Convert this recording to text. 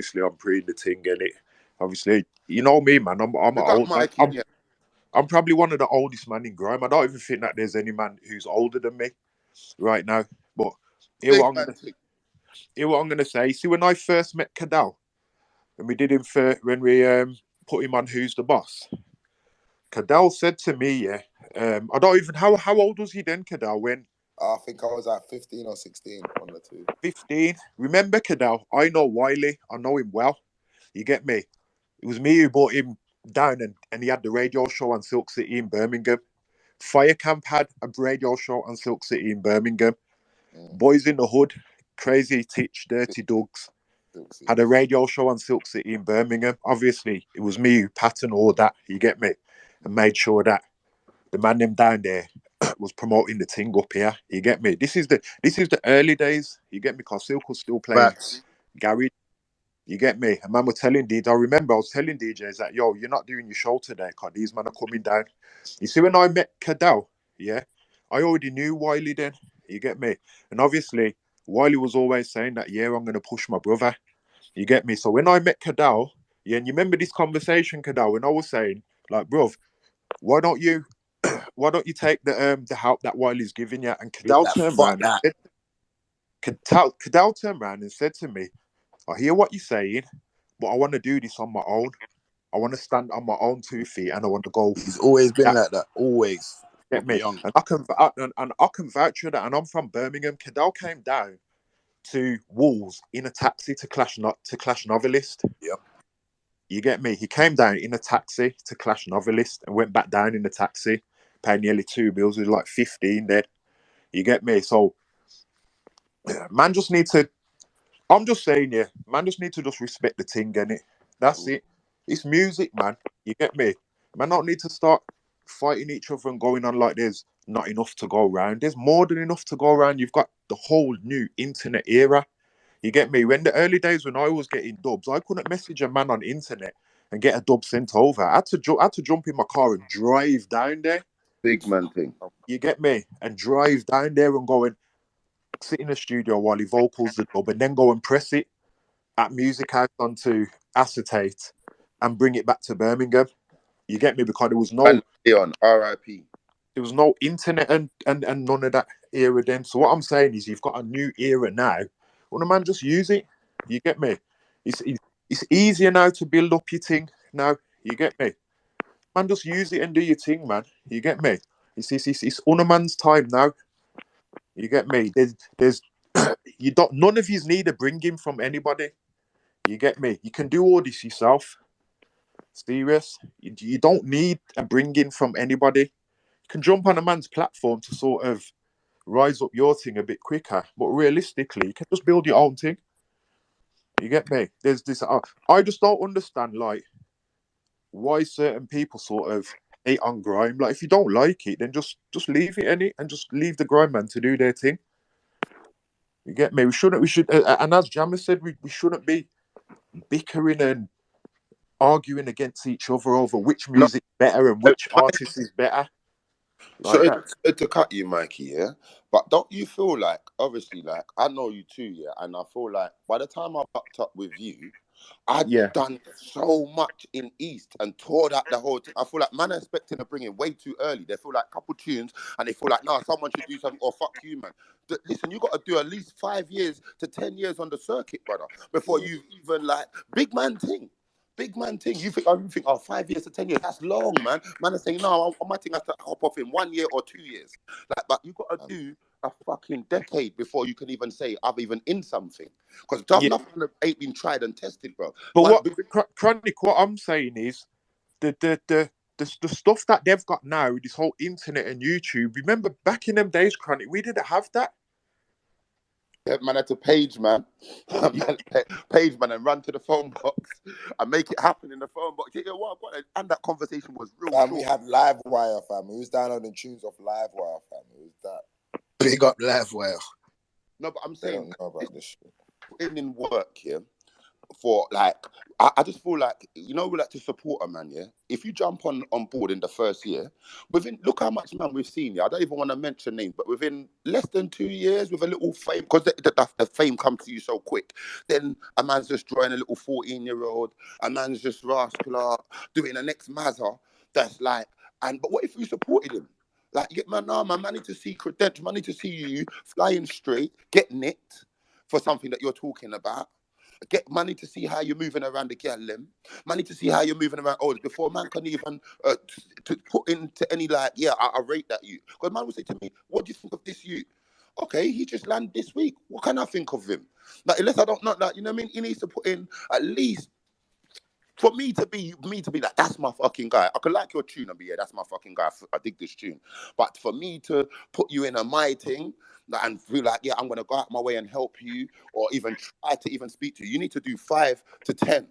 obviously I'm pre the thing in it. Obviously, you know me, man. I'm Pick up old. Mikey, yeah. I'm probably one of the oldest man in grime. I don't even think that there's any man who's older than me right now. But here Big what I'm man gonna thing. here what I'm gonna say. See, when I first met Cadell, and we did him for when we put him on Who's the Boss. Cadell said to me, yeah, I don't even how old was he then, Cadell? When I think I was at 15 or 16 on the two. 15. Remember Cadell? I know Wiley. I know him well. You get me? It was me who brought him down, and he had the radio show on Silk City in Birmingham. Fire Camp had a radio show on Silk City in Birmingham. Boys in the Hood, Crazy Titch, Dirty Dogs, had a radio show on Silk City in Birmingham. Obviously, it was me who patterned all that, you get me? And made sure that the man them down there was promoting the thing up here, you get me? This is the early days, you get me? Because Silk was still playing garage. You get me? And man was telling DJs, I remember I was telling DJs that, yo, you're not doing your show today because these men are coming down. You see, when I met Cadell, yeah, I already knew Wiley then. You get me? And obviously, Wiley was always saying that, yeah, I'm going to push my brother. You get me? So when I met Cadell, yeah, and you remember this conversation, Cadell, when I was saying, like, bruv, why don't you take the help that Wiley's giving you? And Cadell turned around and said to me, I hear what you're saying, but I want to do this on my own. I want to stand on my own 2 feet, and I want to go. He's always been like that. Always. Get me? Young. And I can vouch for that. And I'm from Birmingham. Cadell came down to Wolves in a taxi to clash Novelist. Yep. You get me? He came down in a taxi to clash Novelist and went back down in the taxi, paid nearly 2 bills. It was like 15 there. You get me? So, man, just need to. I'm just saying, yeah, man, just need to just respect the thing, innit? That's it. It's music, man. You get me? Man, don't need to start fighting each other and going on like there's not enough to go around. There's more than enough to go around. You've got the whole new internet era. You get me? When the early days when I was getting dubs, I couldn't message a man on internet and get a dub sent over. I had to jump in my car and drive down there. Big man thing. You get me? And drive down there and go and sit in the studio while he vocals the dub and then go and press it at Music House onto acetate and bring it back to Birmingham. You get me? Because there was no Leon, R.I.P. There was no internet and none of that era then. So what I'm saying is you've got a new era now. Well, the man, just use it. You get me? It's easier now to build up your thing now. You get me? Man, just use it and do your thing, man. You get me? It's on a man's time now. You get me? There's you don't. None of yous need a bringing from anybody. You get me? You can do all this yourself. Serious. You don't need a bringing from anybody. You can jump on a man's platform to sort of rise up your thing a bit quicker. But realistically, you can just build your own thing. You get me? There's this. I just don't understand, like, why certain people sort of hate on grime. Like, if you don't like it, then just leave it in it and just leave the grime man to do their thing. You get me? We should, and as Jammer said, we shouldn't be bickering and arguing against each other over which music is better and which artist is better. So to cut you, Mikey, yeah? But don't you feel like, obviously, like, I know you too, yeah? And I feel like by the time I fucked up with you, I'd done so much in East and toured out the whole thing. I feel like man are expecting to bring it way too early. They feel like a couple tunes and they feel like, no, someone should do something, or fuck you, man. Listen, you got to do at least 5 years to 10 years on the circuit, brother, before you even, like, big man thing. You think, 5 years to 10 years, that's long, man. Man is saying, no, my thing has to hop off in 1 year or 2 years. Like, but you got to do a fucking decade before you can even say I've even in something. Because nothing ain't been tried and tested, bro. But Chronic, what I'm saying is the stuff that they've got now, this whole internet and YouTube. Remember back in them days, Chronic, we didn't have that. Yeah, man, had to page man and run to the phone box and make it happen in the phone box. You know what? And that conversation was real. Fam, we had Livewire, fam. We was downloading tunes off Livewire, fam. It was that. Big up Livewire. No, but I'm saying I don't know about this shit. In work here for, like, I just feel like, you know, we like to support a man, yeah? If you jump on board in the first year, look how much, man, we've seen, yeah? I don't even want to mention names, but within less than 2 years, with a little fame, because the fame comes to you so quick, then a man's just drawing a little 14-year-old, a man's just rascal doing the next Mazza, that's like, but what if you supported him? Like, man, I need to see credentials, I need to see you flying straight, get nicked for something that you're talking about. Get money to see how you're moving around the girl them. Money to see how you're moving around others before man can even to put into any like, yeah, I rate that you. Because man will say to me, what do you think of this you? Okay, he just landed this week. What can I think of him? Like, unless I don't know, like, you know what I mean? He needs to put in at least for me to be like, that's my fucking guy. I could like your tune and be, yeah, that's my fucking guy. I dig this tune. But for me to put you in a my thing and feel like, yeah, I'm gonna go out my way and help you, or even try to even speak to you, you need to do 5 to 10.